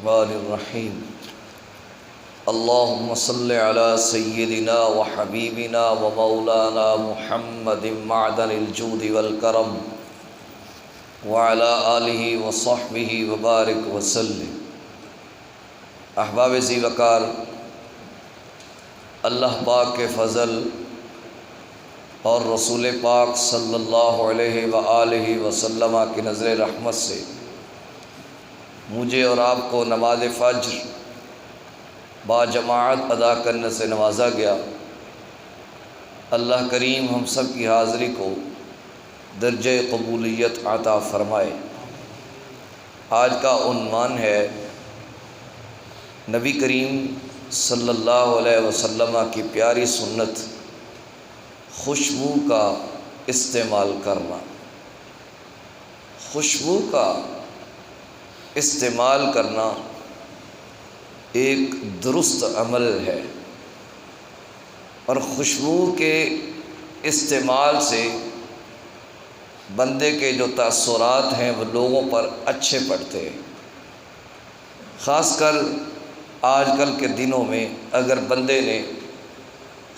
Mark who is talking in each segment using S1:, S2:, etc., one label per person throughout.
S1: الرحمن الرحیم اللہم صل علی سیدنا و حبیبنا و مولانا محمد معدن الجود والکرم وعلی آلہ و صحبہ وبارک وسلم۔ احباب ذی وقار، اللہ پاک کے فضل اور رسول پاک صلی اللہ علیہ وآلہ وسلم کی نظر رحمت سے مجھے اور آپ کو نماز فجر با جماعت ادا کرنے سے نوازا گیا۔ اللہ کریم ہم سب کی حاضری کو درجہ قبولیت عطا فرمائے۔ آج کا عنوان ہے نبی کریم صلی اللہ علیہ وسلم کی پیاری سنت خوشبو کا استعمال کرنا۔ خوشبو کا استعمال کرنا ایک درست عمل ہے، اور خوشبو کے استعمال سے بندے کے جو تاثرات ہیں وہ لوگوں پر اچھے پڑتے ہیں۔ خاص کر آج کل کے دنوں میں اگر بندے نے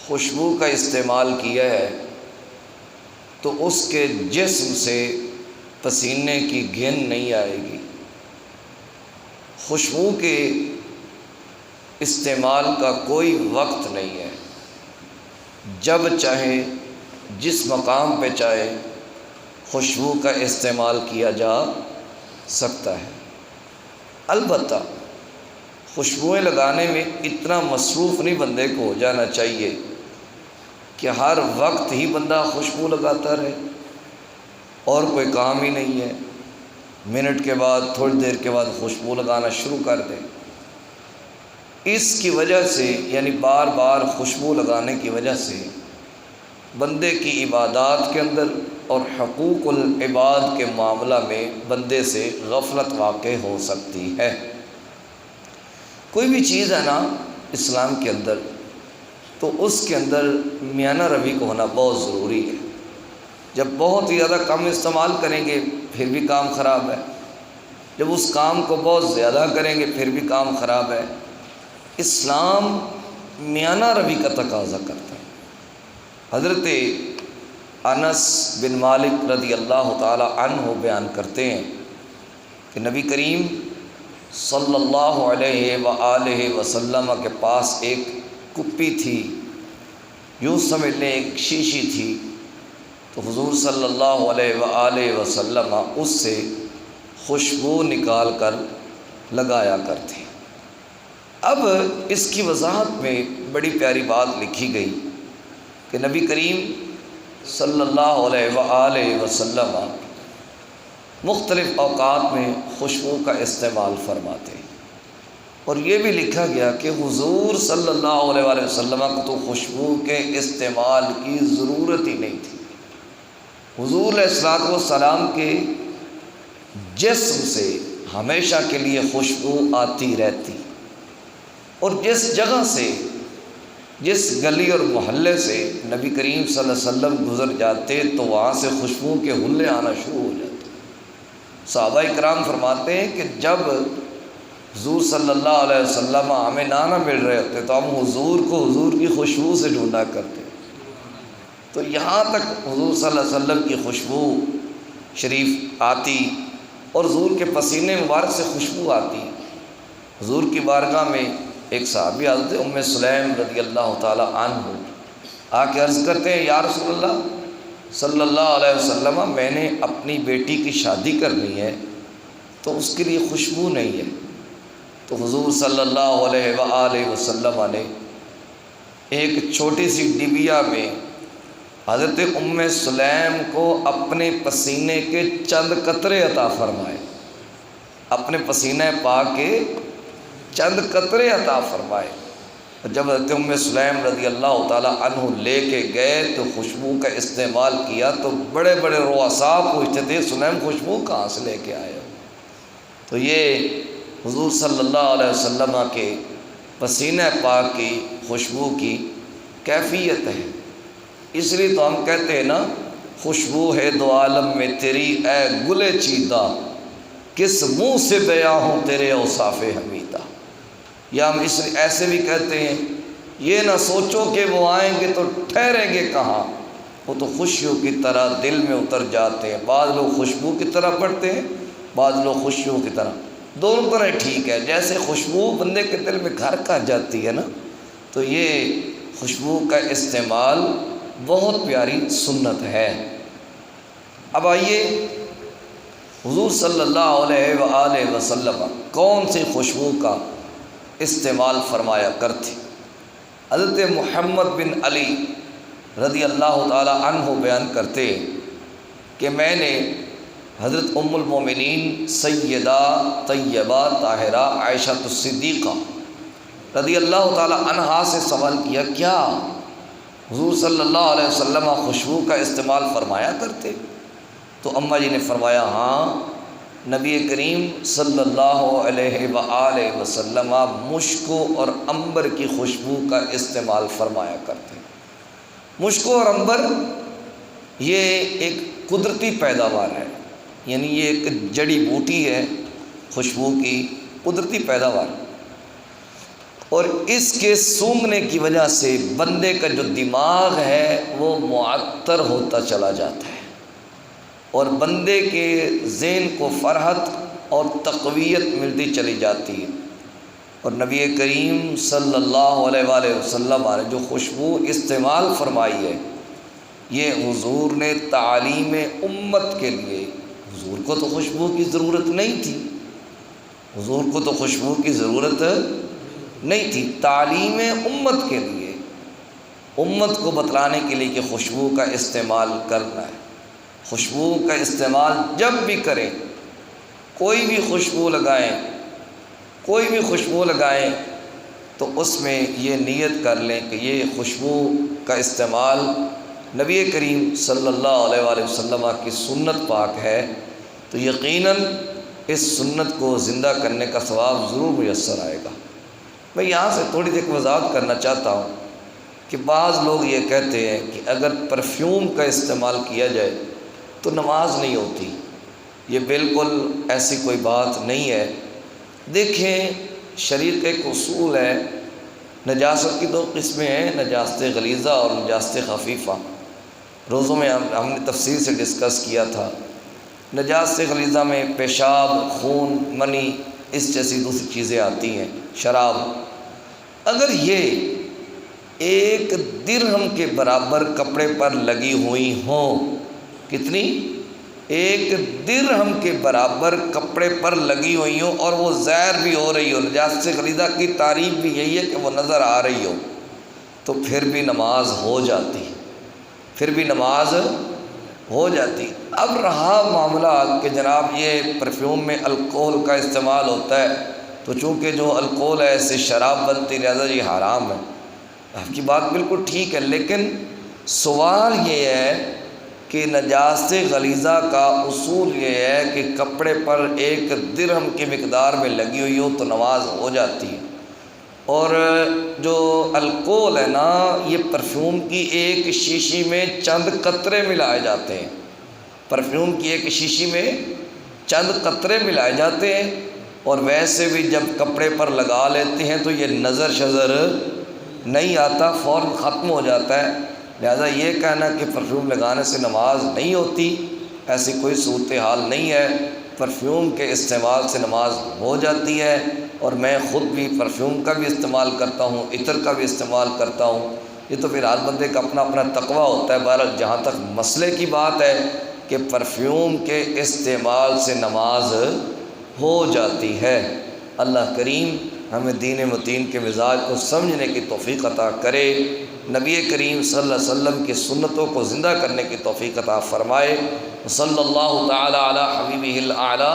S1: خوشبو کا استعمال کیا ہے تو اس کے جسم سے پسینے کی گھن نہیں آئے گی۔ خوشبو کے استعمال کا کوئی وقت نہیں ہے، جب چاہے جس مقام پہ چاہے خوشبو کا استعمال کیا جا سکتا ہے۔ البتہ خوشبوئیں لگانے میں اتنا مصروف نہیں بندے کو ہو جانا چاہیے کہ ہر وقت ہی بندہ خوشبو لگاتا رہے اور کوئی کام ہی نہیں ہے، منٹ کے بعد تھوڑی دیر کے بعد خوشبو لگانا شروع کر دے۔ اس کی وجہ سے یعنی بار بار خوشبو لگانے کی وجہ سے بندے کی عبادات کے اندر اور حقوق العباد کے معاملہ میں بندے سے غفلت واقع ہو سکتی ہے۔ کوئی بھی چیز ہے نا اسلام کے اندر، تو اس کے اندر میانہ روی کو ہونا بہت ضروری ہے۔ جب بہت ہی زیادہ کم استعمال کریں گے پھر بھی کام خراب ہے، جب اس کام کو بہت زیادہ کریں گے پھر بھی کام خراب ہے۔ اسلام میانہ روی کا تقاضا کرتا ہے۔ حضرت انس بن مالک رضی اللہ تعالی عنہ بیان کرتے ہیں کہ نبی کریم صلی اللہ علیہ وآلہ وسلم کے پاس ایک کپی تھی، یوں سمجھ لیں ایک شیشی تھی، تو حضور صلی اللہ علیہ وآلہ وسلم اس سے خوشبو نکال کر لگایا کرتے۔ اب اس کی وضاحت میں بڑی پیاری بات لکھی گئی کہ نبی کریم صلی اللہ علیہ وآلہ وسلم مختلف اوقات میں خوشبو کا استعمال فرماتے، اور یہ بھی لکھا گیا کہ حضور صلی اللہ علیہ وآلہ وسلم کو تو خوشبو کے استعمال کی ضرورت ہی نہیں تھی۔ حضور علیہ الصلوۃ والسلام کے جسم سے ہمیشہ کے لیے خوشبو آتی رہتی، اور جس جگہ سے جس گلی اور محلے سے نبی کریم صلی اللہ علیہ وسلم گزر جاتے تو وہاں سے خوشبو کے حلے آنا شروع ہو جاتے۔ صحابہ کرام فرماتے ہیں کہ جب حضور صلی اللہ علیہ وسلم ہمیں نہ مل رہے ہوتے تو ہم حضور کو حضور کی خوشبو سے ڈھونڈا کرتے، تو یہاں تک حضور صلی اللہ علیہ وسلم کی خوشبو شریف آتی اور حضور کے پسینے مبارک سے خوشبو آتی۔ حضور کی بارگاہ میں ایک صحابی حضرت ام سلیم رضی اللہ تعالی عنہ آ کے عرض کرتے ہیں، یا رسول اللہ صلی اللہ علیہ وسلم، میں نے اپنی بیٹی کی شادی کرنی ہے تو اس کے لیے خوشبو نہیں ہے۔ تو حضور صلی اللہ علیہ وآلہ وسلم نے ایک چھوٹی سی ڈبیا میں حضرت ام سلیم کو اپنے پسینے کے چند قطرے عطا فرمائے، اپنے پسینے پاک کے چند قطرے عطا فرمائے۔ جب حضرت ام سلیم رضی اللہ تعالی عنہ لے کے گئے تو خوشبو کا استعمال کیا تو بڑے بڑے رؤساء پوچھتے تھے سلیم خوشبو کہاں سے لے کے آئے ہو؟ تو یہ حضور صلی اللہ علیہ وسلم کے پسینے پاک کی خوشبو کی کیفیت ہے۔ اس لیے تو ہم کہتے ہیں نا، خوشبو ہے دو عالم میں تیری اے گلے چیدہ، کس منہ سے بیاں ہوں تیرے اوصاف حمیدہ۔ یا ہم اس ایسے بھی کہتے ہیں، یہ نہ سوچو کہ وہ آئیں گے تو ٹھہریں گے کہاں، وہ تو خوشیوں کی طرح دل میں اتر جاتے ہیں۔ بعض لوگ خوشبو کی طرح پڑھتے ہیں، بعض لوگ خوشیوں کی طرح، دونوں طرح ٹھیک ہے۔ جیسے خوشبو بندے کے دل میں گھر کا جاتی ہے نا، تو یہ خوشبو کا استعمال بہت پیاری سنت ہے۔ اب آئیے، حضور صلی اللہ علیہ وآلہ وسلم کون سی خوشبو کا استعمال فرمایا کرتے؟ حضرت محمد بن علی رضی اللہ تعالی عنہ بیان کرتے کہ میں نے حضرت ام المومنین سیدہ طیبہ طاہرہ عائشہ الصدیقہ رضی اللہ تعالی عنہا سے سوال کیا، کیا حضور صلی اللہ علیہ وسلم خوشبو کا استعمال فرمایا کرتے؟ تو اماں جی نے فرمایا، ہاں، نبی کریم صلی اللہ علیہ وآلہ وسلم مشک اور عنبر کی خوشبو کا استعمال فرمایا کرتے۔ مشک اور عنبر یہ ایک قدرتی پیداوار ہے، یعنی یہ ایک جڑی بوٹی ہے خوشبو کی، قدرتی پیداوار، اور اس کے سونگھنے کی وجہ سے بندے کا جو دماغ ہے وہ معطر ہوتا چلا جاتا ہے، اور بندے کے ذہن کو فرحت اور تقویت ملتی چلی جاتی ہے۔ اور نبی کریم صلی اللہ علیہ وآلہ وسلم نے جو خوشبو استعمال فرمائی ہے، یہ حضور نے تعلیم امت کے لیے، حضور کو تو خوشبو کی ضرورت نہیں تھی، حضور کو تو خوشبو کی ضرورت نہیں تھی، تعلیم امت کے لیے، امت کو بتلانے کے لیے کہ خوشبو کا استعمال کرنا ہے۔ خوشبو کا استعمال جب بھی کریں، کوئی بھی خوشبو لگائیں، کوئی بھی خوشبو لگائیں، تو اس میں یہ نیت کر لیں کہ یہ خوشبو کا استعمال نبی کریم صلی اللہ علیہ وآلہ وسلم کی سنت پاک ہے، تو یقیناً اس سنت کو زندہ کرنے کا ثواب ضرور میسر آئے گا۔ میں یہاں سے تھوڑی سی وضاحت کرنا چاہتا ہوں کہ بعض لوگ یہ کہتے ہیں کہ اگر پرفیوم کا استعمال کیا جائے تو نماز نہیں ہوتی۔ یہ بالکل ایسی کوئی بات نہیں ہے۔ دیکھیں، شریعت کا ایک اصول ہے، نجاست کی دو قسمیں ہیں، نجاست غلیظہ اور نجاست خفیفہ۔ روزوں میں ہم نے تفصیل سے ڈسکس کیا تھا۔ نجاست غلیظہ میں پیشاب، خون، منی، اس جیسی دوسری چیزیں آتی ہیں، شراب۔ اگر یہ 1 درہم کے برابر کپڑے پر لگی ہوئی ہوں، کتنی؟ 1 درہم کے برابر کپڑے پر لگی ہوئی ہوں، اور وہ ظاہر بھی ہو رہی ہو، نجاست غلیظہ کی تعریف بھی یہی ہے کہ وہ نظر آ رہی ہو، تو پھر بھی نماز ہو جاتی، پھر بھی نماز ہو جاتی۔ اب رہا معاملہ کہ جناب یہ پرفیوم میں الکوہل کا استعمال ہوتا ہے، تو چونکہ جو الکوہل ہے اس سے شراب بنتی، لہذا یہ حرام ہے۔ آپ کی بات بالکل ٹھیک ہے، لیکن سوال یہ ہے کہ نجاست غلیظہ کا اصول یہ ہے کہ کپڑے پر 1 درہم کی مقدار میں لگی ہوئی ہو تو نماز ہو جاتی ہے، اور جو الکوہل ہے نا، یہ پرفیوم کی ایک شیشی میں چند قطرے ملائے جاتے ہیں، پرفیوم کی ایک شیشی میں چند قطرے ملائے جاتے ہیں، اور ویسے بھی جب کپڑے پر لگا لیتے ہیں تو یہ نظر شزر نہیں آتا، فوراً ختم ہو جاتا ہے۔ لہذا یہ کہنا کہ پرفیوم لگانے سے نماز نہیں ہوتی، ایسی کوئی صورتحال نہیں ہے۔ پرفیوم کے استعمال سے نماز ہو جاتی ہے، اور میں خود بھی پرفیوم کا بھی استعمال کرتا ہوں، عطر کا بھی استعمال کرتا ہوں۔ یہ تو پھر ہر بندے کا اپنا اپنا تقویٰ ہوتا ہے۔ بہرحال جہاں تک مسئلے کی بات ہے کہ پرفیوم کے استعمال سے نماز ہو جاتی ہے۔ اللہ کریم ہمیں دین متین کے مزاج کو سمجھنے کی توفیق عطا کرے، نبی کریم صلی اللہ علیہ وسلم کی سنتوں کو زندہ کرنے کی توفیق عطا فرمائے۔ صلی اللہ تعالی علی حبیبہ الاعلیٰ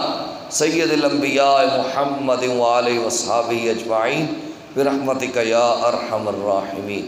S1: سید الانبیاء محمد وآلہ وصحبہ اجمعین برحمتک یا ارحم الراحمین۔